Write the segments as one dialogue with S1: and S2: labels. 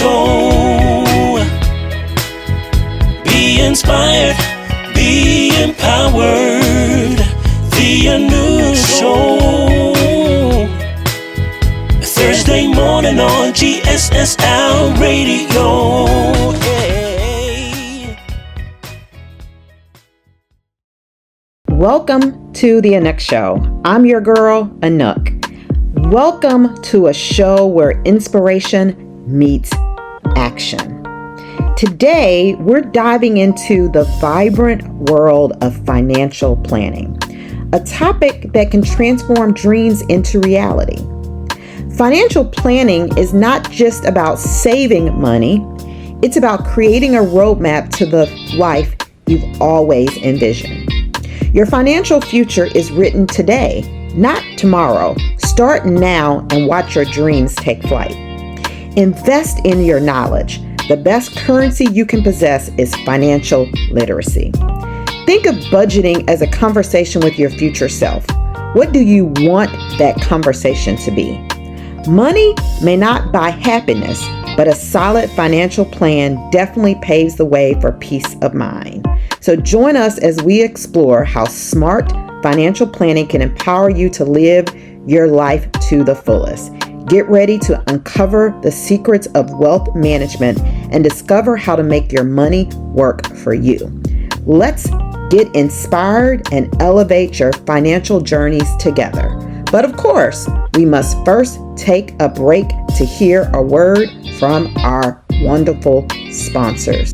S1: Show. Be inspired, be empowered. The Anouk Show. Thursday morning on GSSL Radio. Hey.
S2: Welcome to the Anouk Show. I'm your girl, Anouk. Welcome to a show where inspiration meets action. Today, we're diving into the vibrant world of financial planning, a topic that can transform dreams into reality. Financial planning is not just about saving money, it's about creating a roadmap to the life you've always envisioned. Your financial future is written today, not tomorrow. Start now and watch your dreams take flight. Invest in your knowledge. The best currency you can possess is financial literacy. Think of budgeting as a conversation with your future self. What do you want that conversation to be? Money may not buy happiness, but a solid financial plan definitely paves the way for peace of mind. So join us as we explore how smart financial planning can empower you to live your life to the fullest. Get ready to uncover the secrets of wealth management and discover how to make your money work for you. Let's get inspired and elevate your financial journeys together. But of course, we must first take a break to hear a word from our wonderful sponsors.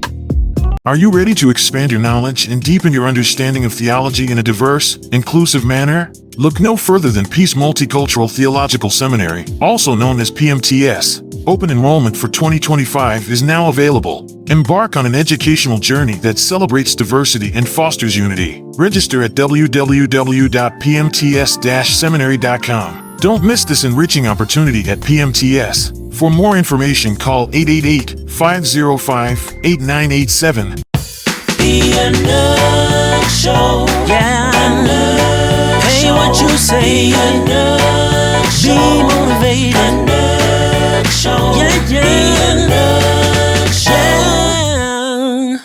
S3: Are you ready to expand your knowledge and deepen your understanding of theology in a diverse, inclusive manner? Look no further than Peace Multicultural Theological Seminary, also known as PMTS. Open enrollment for 2025 is now available. Embark on an educational journey that celebrates diversity and fosters unity. Register at www.pmts-seminary.com. Don't miss this enriching opportunity at PMTS. For more information, call 888-505-8987.
S1: The Anouk Show. Yeah. Anouk Hey, Show. What you say? Anouk Show. Be motivated. Anouk Show. Yeah, yeah. The Anouk Show.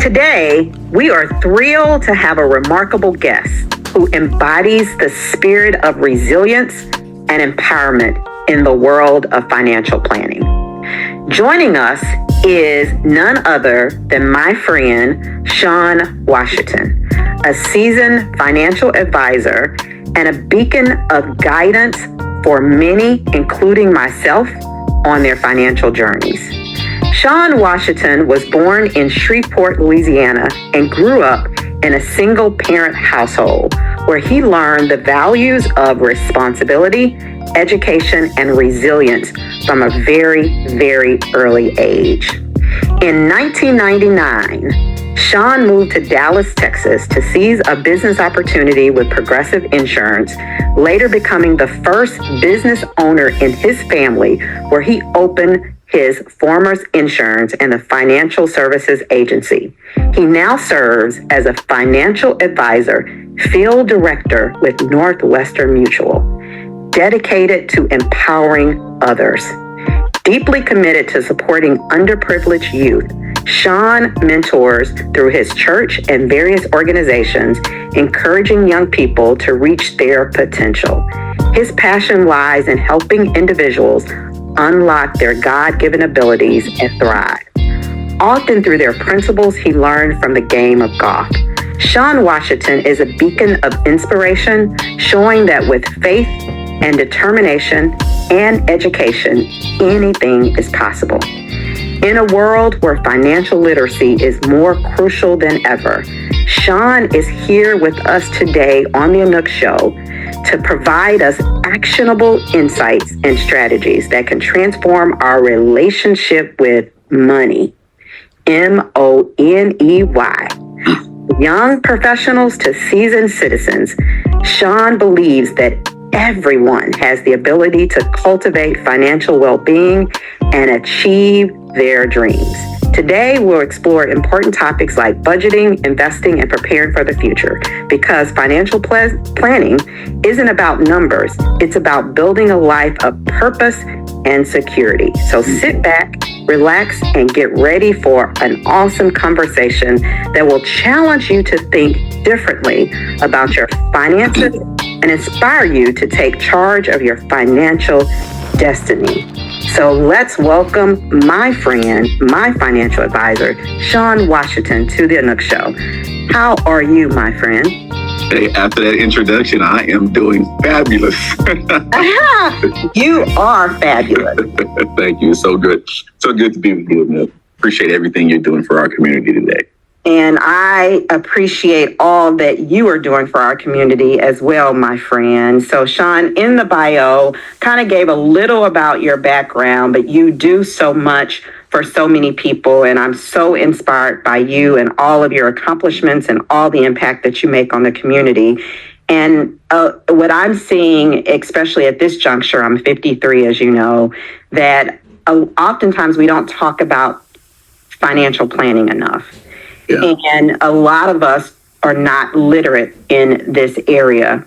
S2: Today, we are thrilled to have a remarkable guest who embodies the spirit of resilience and empowerment in the world of financial planning. Joining us is none other than my friend, Sean Washington, a seasoned financial advisor and a beacon of guidance for many, including myself, on their financial journeys. Sean Washington was born in Shreveport, Louisiana, and grew up in a single-parent household where he learned the values of responsibility, education, and resilience from a very, very early age. In 1999, Sean moved to Dallas, Texas to seize a business opportunity with Progressive Insurance, later becoming the first business owner in his family where he opened his Farmers Insurance and a financial services agency. He now serves as a financial advisor, field director with Northwestern Mutual, dedicated to empowering others. Deeply committed to supporting underprivileged youth, Sean mentors through his church and various organizations, encouraging young people to reach their potential. His passion lies in helping individuals unlock their God-given abilities and thrive, often through their principles he learned from the game of golf. Sean Washington is a beacon of inspiration, showing that with faith and determination and education, anything is possible. In a world where financial literacy is more crucial than ever, Sean is here with us today on the Anouk Show to provide us actionable insights and strategies that can transform our relationship with money. M-O-N-E-Y. Young professionals to seasoned citizens, Sean believes that everyone has the ability to cultivate financial well-being and achieve their dreams. Today, we'll explore important topics like budgeting, investing, and preparing for the future, because financial planning isn't about numbers. It's about building a life of purpose and security. So sit back, relax, and get ready for an awesome conversation that will challenge you to think differently about your finances and inspire you to take charge of your financial destiny. So let's welcome my friend, my financial advisor, Sean Washington, to the Anouk Show. How are you, my friend?
S4: Hey, after that introduction, I am doing fabulous.
S2: You are fabulous.
S4: Thank you. So good. So good to be with you, Anouk. Appreciate everything you're doing for our community today.
S2: And I appreciate all that you are doing for our community as well, my friend. So, Sean, in the bio, kind of gave a little about your background, but you do so much for so many people. And I'm so inspired by you and all of your accomplishments and all the impact that you make on the community. And what I'm seeing, especially at this juncture, I'm 53, as you know, that oftentimes we don't talk about financial planning enough. Yeah. And a lot of us are not literate in this area.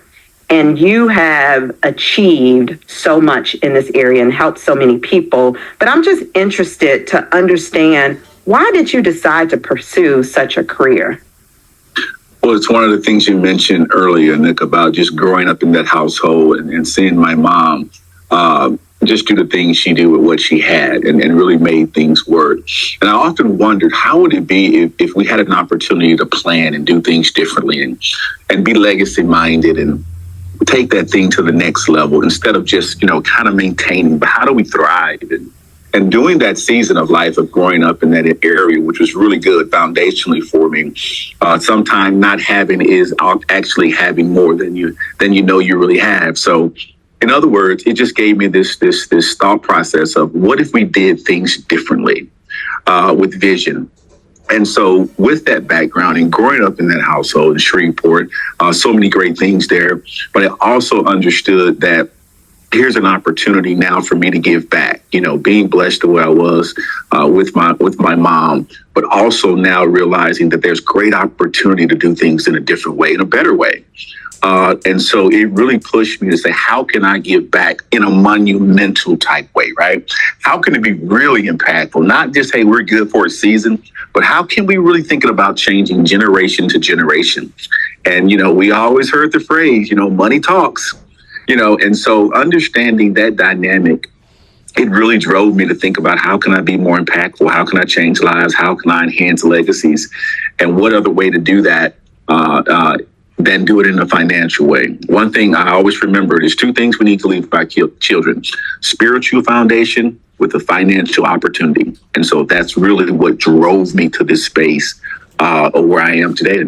S2: And you have achieved so much in this area and helped so many people. But I'm just interested to understand, why did you decide to pursue such a career?
S4: Well, it's one of the things you mentioned earlier, Nick, about just growing up in that household and seeing my mom just do the things she did with what she had and really made things work. And I often wondered, how would it be if we had an opportunity to plan and do things differently and be legacy minded and take that thing to the next level instead of just, kind of maintaining, but how do we thrive? And during that season of life of growing up in that area, which was really good foundationally for me, sometimes not having is actually having more than you you really have. So in other words, it just gave me this thought process of what if we did things differently with vision. And so with that background and growing up in that household in Shreveport, so many great things there. But I also understood that here's an opportunity now for me to give back, being blessed the way I was with my mom, but also now realizing that there's great opportunity to do things in a different way, in a better way. And so it really pushed me to say, how can I give back in a monumental type way, right? How can it be really impactful? Not just, hey, we're good for a season, but how can we really thinking about changing generation to generation? And, we always heard the phrase, money talks, and so understanding that dynamic, it really drove me to think about how can I be more impactful? How can I change lives? How can I enhance legacies? And what other way to do that than do it in a financial way? One thing I always remember, there's two things we need to leave our children: spiritual foundation with a financial opportunity. And so that's really what drove me to this space of where I am today.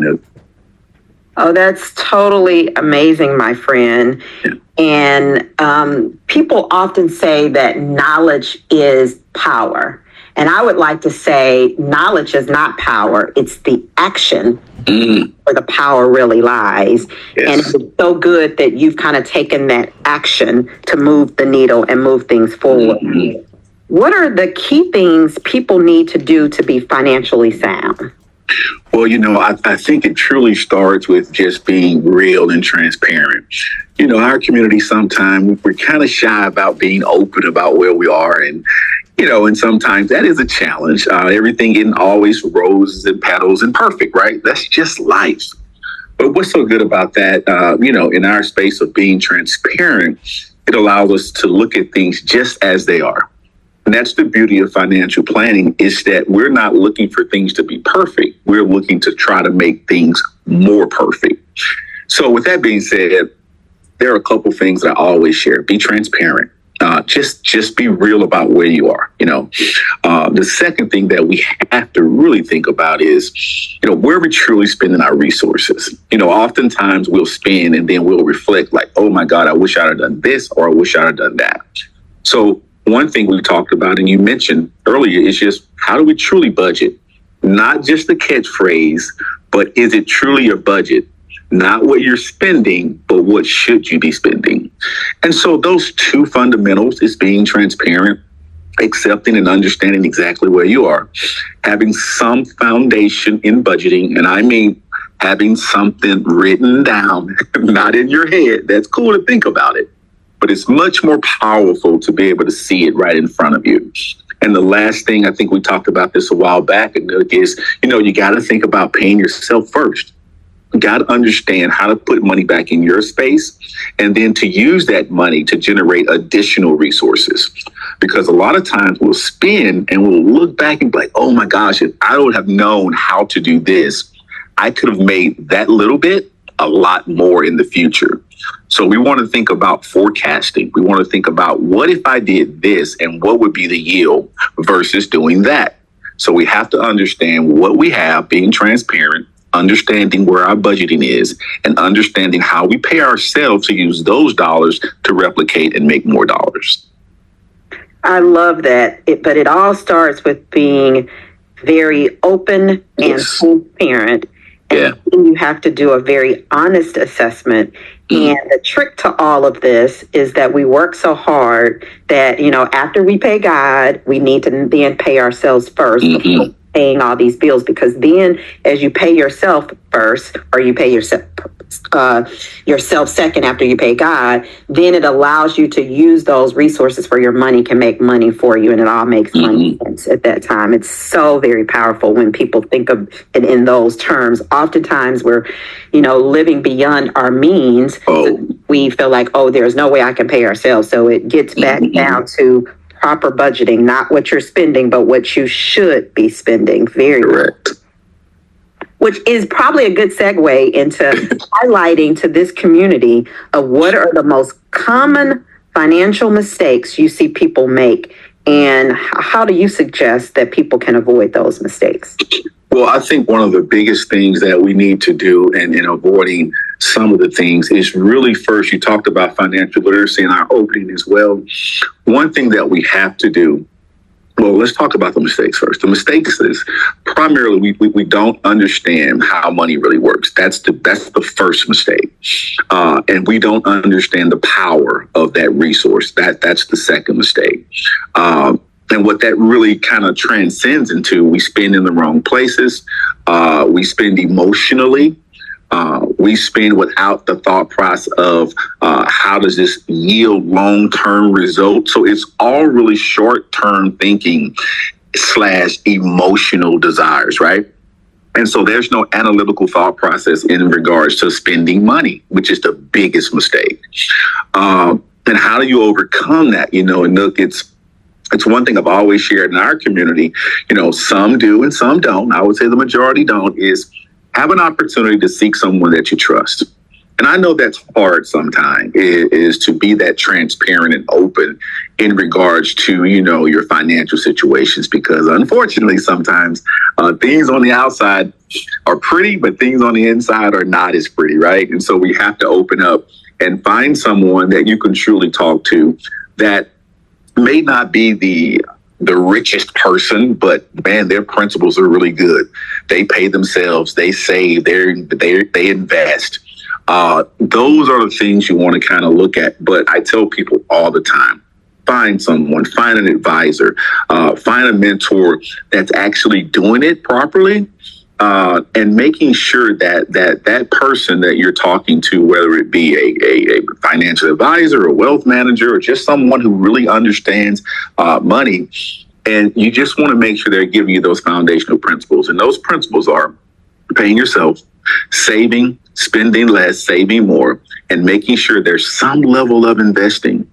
S2: Oh, that's totally amazing, my friend. Yeah. And people often say that knowledge is power. And I would like to say knowledge is not power. It's the action where the power really lies. Yes. And it's so good that you've kind of taken that action to move the needle and move things forward. Mm-hmm. What are the key things people need to do to be financially sound?
S4: Well, I think it truly starts with just being real and transparent. Our community, sometimes we're kind of shy about being open about where we are. And sometimes that is a challenge. Everything isn't always roses and petals and perfect, right? That's just life. But what's so good about that, in our space of being transparent, it allows us to look at things just as they are. And that's the beauty of financial planning, is that we're not looking for things to be perfect. We're looking to try to make things more perfect. So with that being said, there are a couple things that I always share. Be transparent. Just be real about where you are. The second thing that we have to really think about is, where we're truly spending our resources. Oftentimes we'll spend and then we'll reflect like, oh my God, I wish I'd have done this, or I wish I'd have done that. So one thing we talked about, and you mentioned earlier, is just how do we truly budget? Not just the catchphrase, but is it truly your budget? Not what you're spending, but what should you be spending? And so those two fundamentals is being transparent accepting and understanding exactly where you are, having some foundation in budgeting, and I mean having something written down, not in your head. That's cool to think about it, but it's much more powerful to be able to see it right in front of you. And the last thing, I think we talked about this a while back, is, you got to think about paying yourself first. You got to understand how to put money back in your space and then to use that money to generate additional resources. Because a lot of times we'll spend and we'll look back and be like, oh my gosh, if I would have known how to do this, I could have made that little bit a lot more in the future. So we want to think about forecasting. We want to think about what if I did this and what would be the yield versus doing that. So we have to understand what we have, being transparent, understanding where our budgeting is, and understanding how we pay ourselves to use those dollars to replicate and make more dollars.
S2: I love that. But it all starts with being very open and transparent.
S4: Yeah.
S2: And you have to do a very honest assessment. And the trick to all of this is that we work so hard that, after we pay God, we need to then pay ourselves first before paying all these bills, because then as you pay yourself first, or you pay yourself second after you pay God, then it allows you to use those resources for your money can make money for you, and it all makes money sense at that time. It's so very powerful when people think of it in those terms. Oftentimes we're, living beyond our means. We feel like, there's no way I can pay ourselves. So it gets back down to proper budgeting, not what you're spending, but what you should be spending. Very
S4: correct.
S2: Which is probably a good segue into highlighting to this community of what are the most common financial mistakes you see people make, and how do you suggest that people can avoid those mistakes?
S4: Well, I think one of the biggest things that we need to do in avoiding some of the things is really, first, you talked about financial literacy in our opening as well. One thing that we have to do, well, let's talk about the mistakes first. The mistakes is primarily we don't understand how money really works. That's the first mistake. And we don't understand the power of that resource. That's the second mistake. And what that really kind of transcends into, we spend in the wrong places. We spend emotionally. We spend without the thought process of how does this yield long-term results. So it's all really short-term thinking / emotional desires, right? And so there's no analytical thought process in regards to spending money, which is the biggest mistake. And how do you overcome that? And look, it's one thing I've always shared in our community. Some do and some don't. I would say the majority don't. Is have an opportunity to seek someone that you trust. And I know that's hard sometimes, is to be that transparent and open in regards to, your financial situations, because unfortunately sometimes things on the outside are pretty, but things on the inside are not as pretty, right? And so we have to open up and find someone that you can truly talk to that may not be the richest person, but man, their principles are really good. They pay themselves, they save, they invest. Those are the things you want to kind of look at. But I tell people all the time, find someone, find an advisor, find a mentor that's actually doing it properly. And making sure that person that you're talking to, whether it be a financial advisor, a wealth manager, or just someone who really understands money, and you just want to make sure they're giving you those foundational principles. And those principles are paying yourself, saving, spending less, saving more, and making sure there's some level of investing.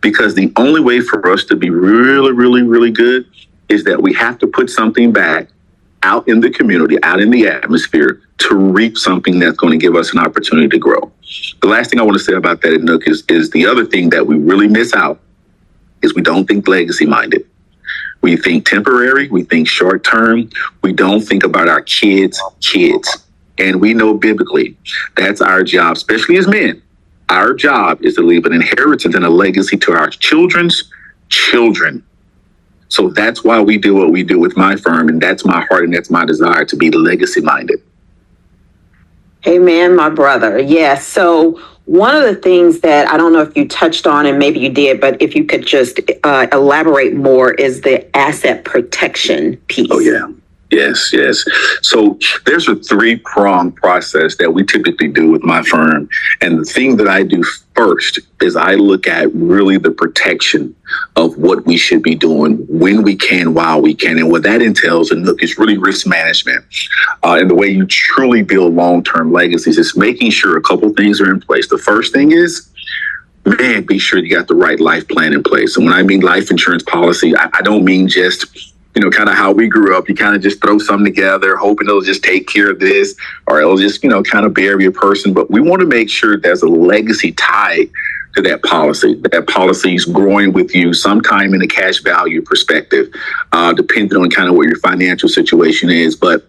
S4: Because the only way for us to be really, really, really good is that we have to put something back out in the community, out in the atmosphere, to reap something that's going to give us an opportunity to grow. The last thing I want to say about that, Anouk, is the other thing that we really miss out is we don't think legacy-minded. We think temporary, we think short-term, we don't think about our kids. And we know biblically that's our job, especially as men. Our job is to leave an inheritance and a legacy to our children's children. So that's why we do what we do with my firm, and that's my heart and that's my desire, to be legacy-minded.
S2: Amen, my brother. Yes. So One of the things that I don't know if you touched on, and maybe you did, but if you could just elaborate more, is the asset protection piece.
S4: Oh, yeah. Yes, yes. So there's a 3-pronged process that we typically do with my firm. And the thing that I do first is I look at really the protection of what we should be doing when we can, while we can. And what that entails, and look, is really risk management. And the way you truly build long-term legacies is making sure a couple things are in place. The first thing is, man, be sure you got the right life plan in place. And when I mean life insurance policy, I don't mean just, kind of how we grew up. You kind of just throw something together, hoping it'll just take care of this, or it'll just, kind of bury a person. But we want to make sure there's a legacy tied to that policy. That policy is growing with you sometime in a cash value perspective, depending on kind of what your financial situation is. But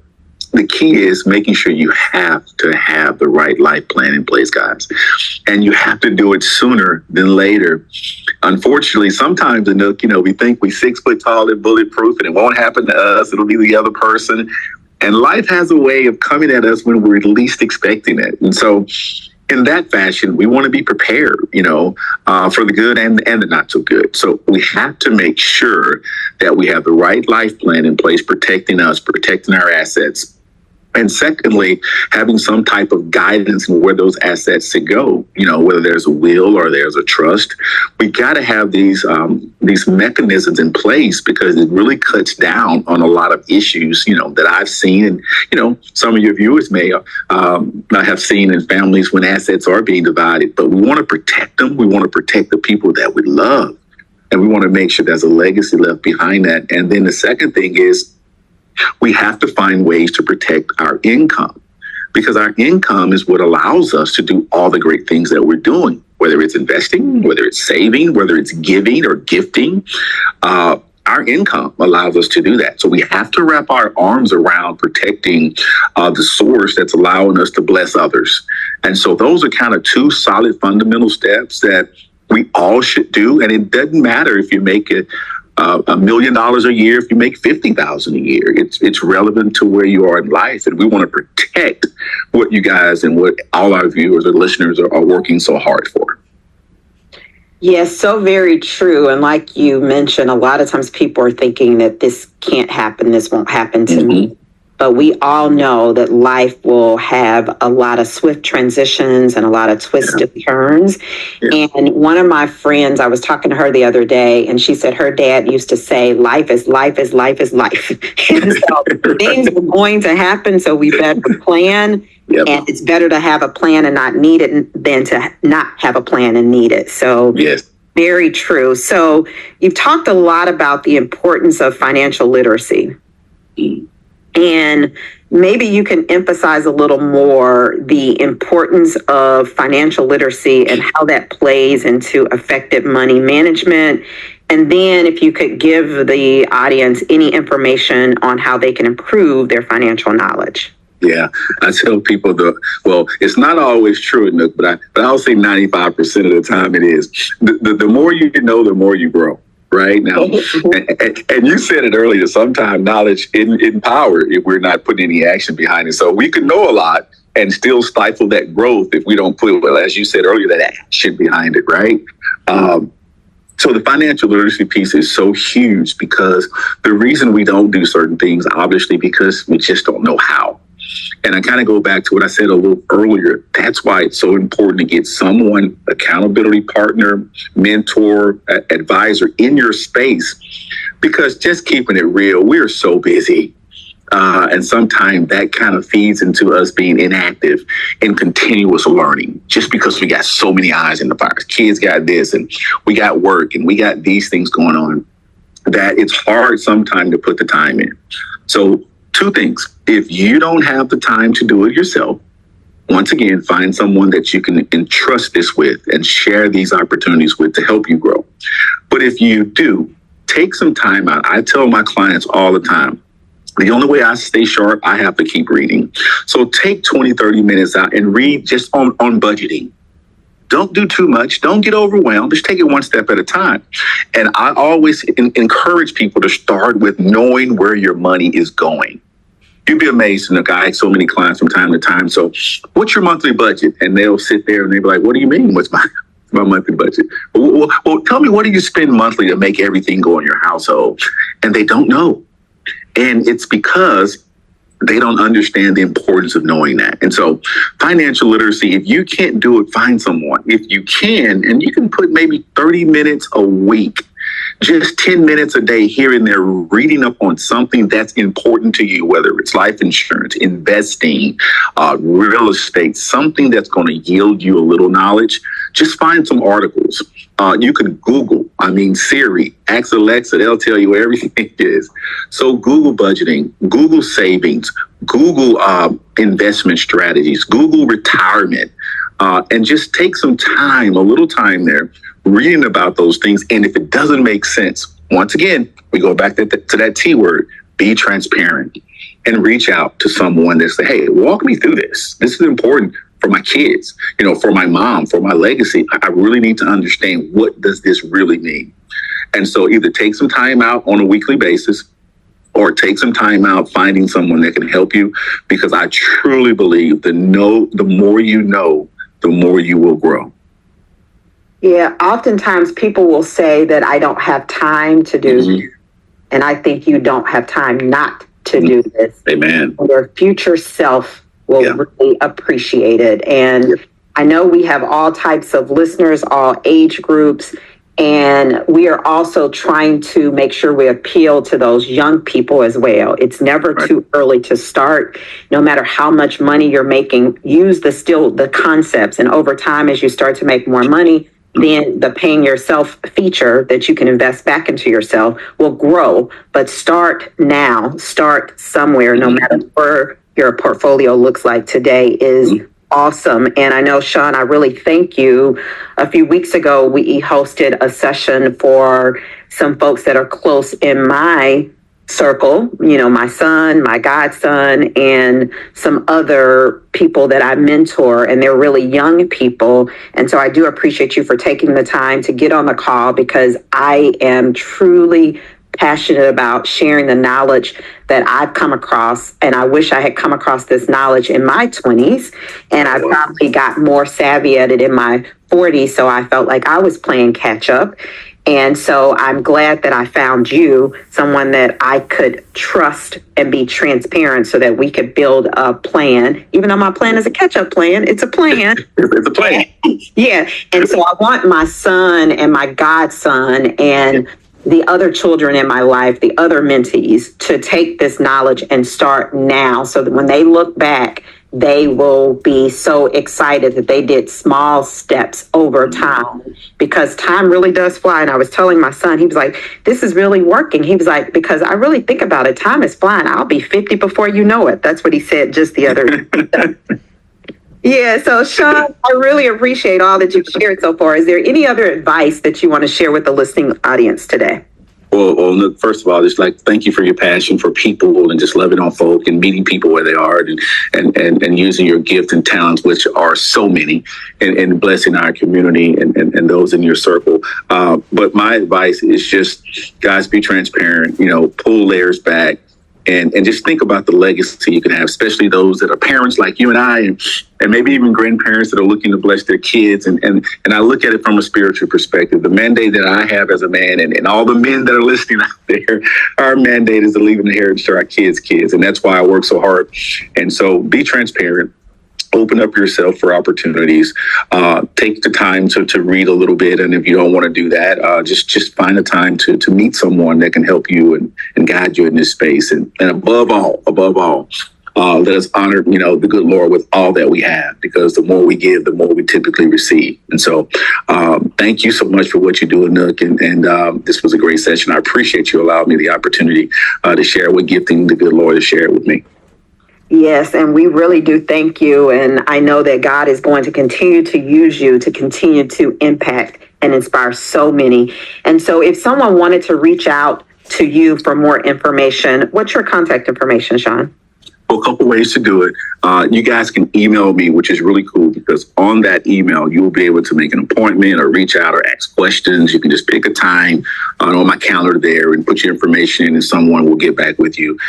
S4: the key is making sure you have to have the right life plan in place, guys. And you have to do it sooner than later. Unfortunately, sometimes, Anouk, we think we're 6 foot tall and bulletproof and it won't happen to us. It'll be the other person. And life has a way of coming at us when we're least expecting it. And so in that fashion, we want to be prepared, for the good and the not so good. So we have to make sure that we have the right life plan in place, protecting us, protecting our assets. And secondly, having some type of guidance on where those assets should go, whether there's a will or there's a trust. We got to have these mechanisms in place because it really cuts down on a lot of issues, that I've seen. And, some of your viewers may not have seen in families when assets are being divided. But we want to protect them. We want to protect the people that we love. And we want to make sure there's a legacy left behind that. And then the second thing is, we have to find ways to protect our income, because our income is what allows us to do all the great things that we're doing, whether it's investing, whether it's saving, whether it's giving or gifting. Our income allows us to do that. So we have to wrap our arms around protecting the source that's allowing us to bless others. And so those are kind of 2 solid fundamental steps that we all should do. And it doesn't matter if you make it $1 million a year, if you make $50,000 a year. It's relevant to where you are in life, and we want to protect what you guys and what all our viewers or listeners are working so hard for.
S2: Yes, so very true. And like you mentioned, a lot of times people are thinking that this can't happen, this won't happen to me. But we all know that life will have a lot of swift transitions and a lot of twists and turns. Yeah. And one of my friends, I was talking to her the other day, and she said her dad used to say, life is life is life is life. And so things are going to happen, so we better plan. Yep. And it's better to have a plan and not need it than to not have a plan and need it. So yes. Very true. So you've talked a lot about the importance of financial literacy. And maybe you can emphasize a little more the importance of financial literacy and how that plays into effective money management. And then if you could give the audience any information on how they can improve their financial knowledge.
S4: Yeah, I tell people it's not always true, Anouk, but I'll say 95% of the time it is. The more you know, the more you grow. Right now, and you said it earlier, sometimes knowledge in power if we're not putting any action behind it. So we could know a lot and still stifle that growth if we don't put, as you said earlier, that action behind it, right? So the financial literacy piece is so huge because the reason we don't do certain things, obviously, because we just don't know how. And I kind of go back to what I said a little earlier. That's why it's so important to get someone, accountability partner, mentor, advisor in your space, because just keeping it real, we're so busy. And sometimes that kind of feeds into us being inactive in continuous learning, just because we got so many eyes in the fire. Kids got this, and we got work, and we got these things going on, that it's hard sometimes to put the time in. So 2 things. If you don't have the time to do it yourself, once again, find someone that you can entrust this with and share these opportunities with to help you grow. But if you do, take some time out. I tell my clients all the time, the only way I stay sharp, I have to keep reading. So take 20, 30 minutes out and read just on budgeting. Don't do too much. Don't get overwhelmed. Just take it one step at a time. And I always encourage people to start with knowing where your money is going. you'd be amazed. And I have so many clients from time to time. So what's your monthly budget? And they'll sit there and they'll be like, what do you mean? What's my monthly budget? Well, tell me, what do you spend monthly to make everything go in your household? And they don't know. And it's because they don't understand the importance of knowing that. And so financial literacy, if you can't do it, find someone. If you can, and you can put maybe 30 minutes a week, just 10 minutes a day here and there, reading up on something that's important to you, whether it's life insurance, investing, real estate, something that's going to yield you a little knowledge. Just find some articles. You can Google, Siri, ask Alexa, they'll tell you where everything is. So Google budgeting, Google savings, Google investment strategies, Google retirement, and just take some time, a little time there, reading about those things. And if it doesn't make sense, once again, we go back to that T word, be transparent, and reach out to someone that say, hey, walk me through this. This is important for my kids, for my mom, for my legacy. I really need to understand, what does this really mean? And so either take some time out on a weekly basis, or take some time out finding someone that can help you, because I truly believe the more you know, the more you will grow.
S2: Yeah, oftentimes people will say that I don't have time to do this. And I think you don't have time not to do this.
S4: Amen.
S2: Your future self will really appreciate it. And I know we have all types of listeners, all age groups, and we are also trying to make sure we appeal to those young people as well. It's never too early to start. No matter how much money you're making, use the concepts. And over time, as you start to make more money, then the paying yourself feature that you can invest back into yourself will grow. But start now, start somewhere, no matter where your portfolio looks like today is awesome. And I know, Sean, I really thank you. A few weeks ago, we hosted a session for some folks that are close in my circle, my son, my godson, and some other people that I mentor, and they're really young people. And so I do appreciate you for taking the time to get on the call, because I am truly passionate about sharing the knowledge that I've come across. And I wish I had come across this knowledge in my 20s, and I probably got more savvy at it in my 40s. So I felt like I was playing catch up. And so I'm glad that I found you, someone that I could trust and be transparent, so that we could build a plan. Even though my plan is a catch-up plan, it's a plan.
S4: It's a plan.
S2: Yeah. And so I want my son and my godson and the other children in my life, the other mentees, to take this knowledge and start now, so that when they look back, they will be so excited that they did small steps over time, because time really does fly. And I was telling my son, he was like, this is really working. He was like, because I really think about it, time is flying. I'll be 50 before you know it. That's what he said just the other Yeah. So Sean, I really appreciate all that you've shared so far. Is there any other advice that you want to share with the listening audience today?
S4: Well, look, first of all, just thank you for your passion for people and just loving on folk and meeting people where they are, and using your gift and talents, which are so many, and blessing our community and those in your circle. But my advice is just, guys, be transparent, pull layers back, and just think about the legacy you can have, especially those that are parents like you and I, and maybe even grandparents that are looking to bless their kids. And I look at it from a spiritual perspective. The mandate that I have as a man, and all the men that are listening out there, our mandate is to leave an inheritance to our kids' kids. And that's why I work so hard. And so be transparent. Open up yourself for opportunities. Take the time to read a little bit. And if you don't want to do that, just find a time to meet someone that can help you and guide you in this space. And above all, let us honor, the good Lord with all that we have, because the more we give, the more we typically receive. And so thank you so much for what you do, Anouk. And this was a great session. I appreciate you allowing me the opportunity to share what gifting the good Lord has shared with me.
S2: Yes, and we really do thank you. And I know that God is going to continue to use you to continue to impact and inspire so many. And so if someone wanted to reach out to you for more information, what's your contact information, Sean?
S4: Well, a couple ways to do it. You guys can email me, which is really cool because on that email, you'll be able to make an appointment or reach out or ask questions. You can just pick a time on my calendar there and put your information in, and someone will get back with you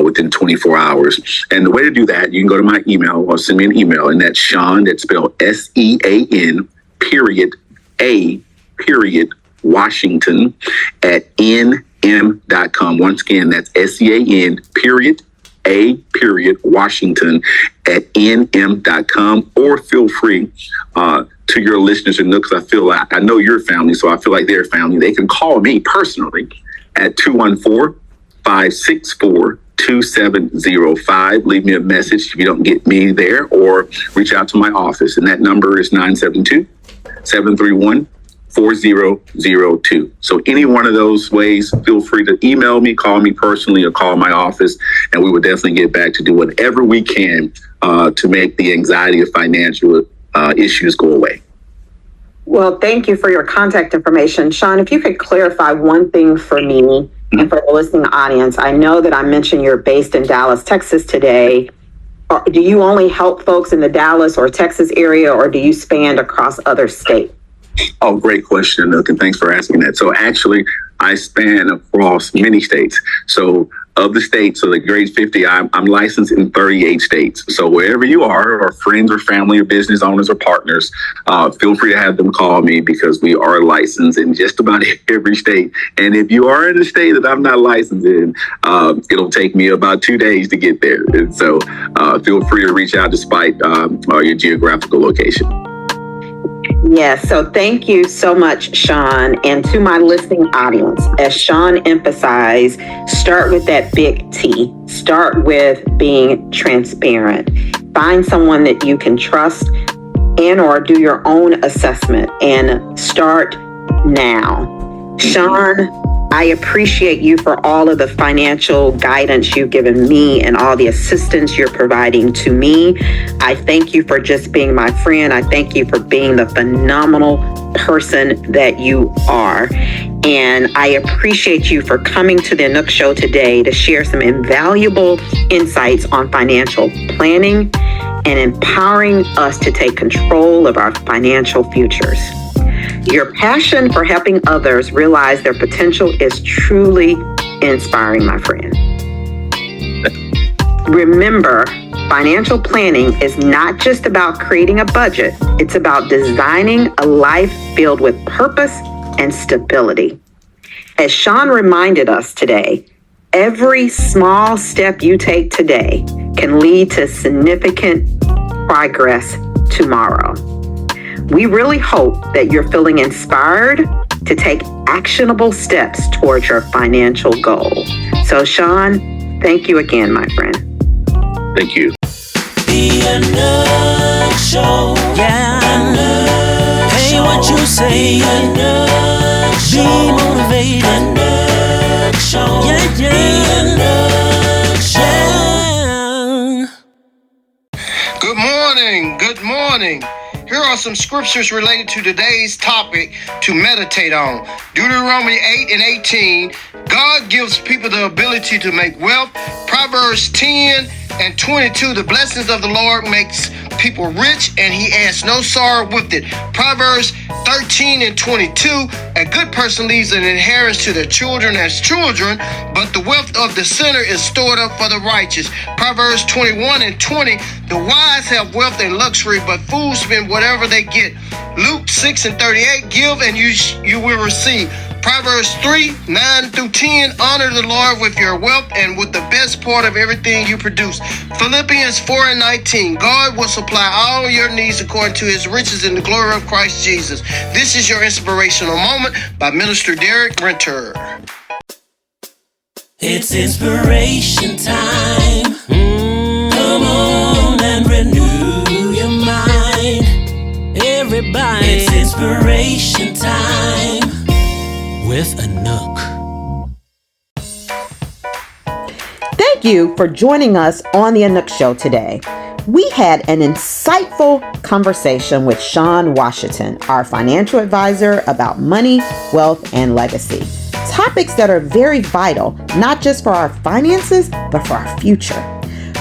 S4: within 24 hours. And the way to do that, you can go to my email or send me an email, and that's Sean, that's spelled SEAN, period, A, period, Washington at nm.com. Once again, that's SEAN, period, A, period, Washington at nm.com. Or feel free to your listeners and because I feel like I know your family, so I feel like they're family. They can call me personally at 214-564-2705. Leave me a message if you don't get me there, or reach out to my office. And that number is 972-731-4002. So any one of those ways, feel free to email me, call me personally, or call my office, and we will definitely get back to do whatever we can to make the anxiety of financial issues go away.
S2: Well, thank you for your contact information. Sean, if you could clarify one thing for me and for the listening audience. I know that I mentioned you're based in Dallas, Texas today. Do you only help folks in the Dallas or Texas area, or do you span across other states?
S4: Oh, great question, Anouk, and thanks for asking that. So actually, I span across many states. So of the states, so the grade 50, I'm licensed in 38 states. So wherever you are, or friends or family or business owners or partners, feel free to have them call me because we are licensed in just about every state. And if you are in a state that I'm not licensed in, it'll take me about 2 days to get there. And so feel free to reach out despite your geographical location.
S2: Yes, so thank you so much, Sean. And to my listening audience, as Sean emphasized, start with that big T. Start with being transparent. Find someone that you can trust and or do your own assessment, and start now. Sean, I appreciate you for all of the financial guidance you've given me and all the assistance you're providing to me. I thank you for just being my friend. I thank you for being the phenomenal person that you are. And I appreciate you for coming to the Anouk Show today to share some invaluable insights on financial planning and empowering us to take control of our financial futures. Your passion for helping others realize their potential is truly inspiring, my friend. Remember, financial planning is not just about creating a budget. It's about designing a life filled with purpose and stability. As Sean reminded us today, every small step you take today can lead to significant progress tomorrow. We really hope that you're feeling inspired to take actionable steps towards your financial goal. So, Sean, thank you again, my friend.
S4: Thank you.
S1: The Anouk Show. Yeah. Anouk Hey, what you say? Anouk Be motivated. Anouk Show. Yeah, yeah. The Anouk Show.
S5: Good morning. Good morning. Here are some scriptures related to today's topic to meditate on. Deuteronomy 8:18. God gives people the ability to make wealth. Proverbs 10:22. The blessings of the Lord makes people rich, and he adds no sorrow with it. Proverbs 13:22. A good person leaves an inheritance to their children as children, but the wealth of the sinner is stored up for the righteous. Proverbs 21:20. The wise have wealth and luxury, but fools spend whatever they get. Luke 6:38. Give and you will receive. Proverbs 3:9-10. Honor the Lord with your wealth and with the best part of everything you produce. Philippians 4:19. God will supply all your needs according to his riches in the glory of Christ Jesus. This is your inspirational moment by Minister Derek Renter.
S1: It's inspiration time. Come on and renew your mind. Everybody, it's inspiration time with Anouk.
S2: Thank you for joining us on the Anouk Show today. We had an insightful conversation with Sean Washington, our financial advisor, about money, wealth, and legacy. Topics that are very vital, not just for our finances, but for our future.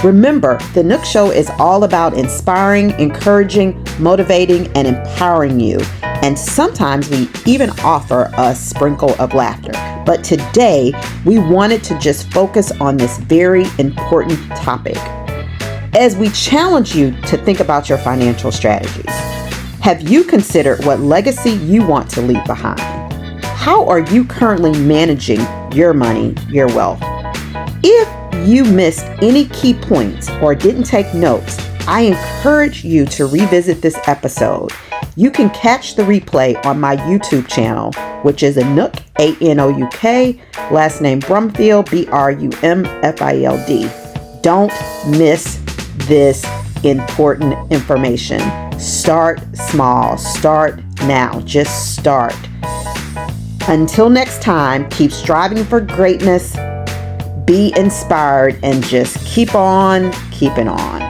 S2: Remember, the Anouk Show is all about inspiring, encouraging, motivating, and empowering you. And sometimes we even offer a sprinkle of laughter. But today, we wanted to just focus on this very important topic. As we challenge you to think about your financial strategies, have you considered what legacy you want to leave behind? How are you currently managing your money, your wealth? If you missed any key points or didn't take notes, I encourage you to revisit this episode. You can catch the replay on my YouTube channel, which is Anouk, A-N-O-U-K, last name Brumfield, B-R-U-M-F-I-L-D. Don't miss this important information. Start small. Start now. Just start. Until next time, keep striving for greatness. Be inspired and just keep on keeping on.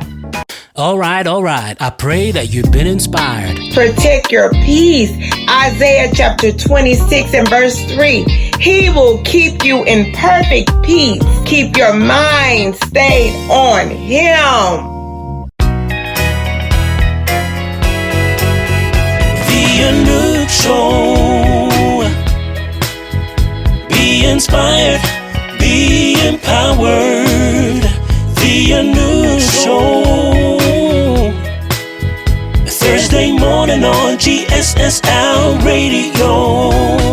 S1: All right. I pray that you've been inspired.
S6: Protect your peace. Isaiah chapter 26 and verse 3. He will keep you in perfect peace. Keep your mind stayed on Him.
S1: The Anouk Show. Be inspired. Be empowered. The Anouk Show. Thursday morning on GSSL Radio.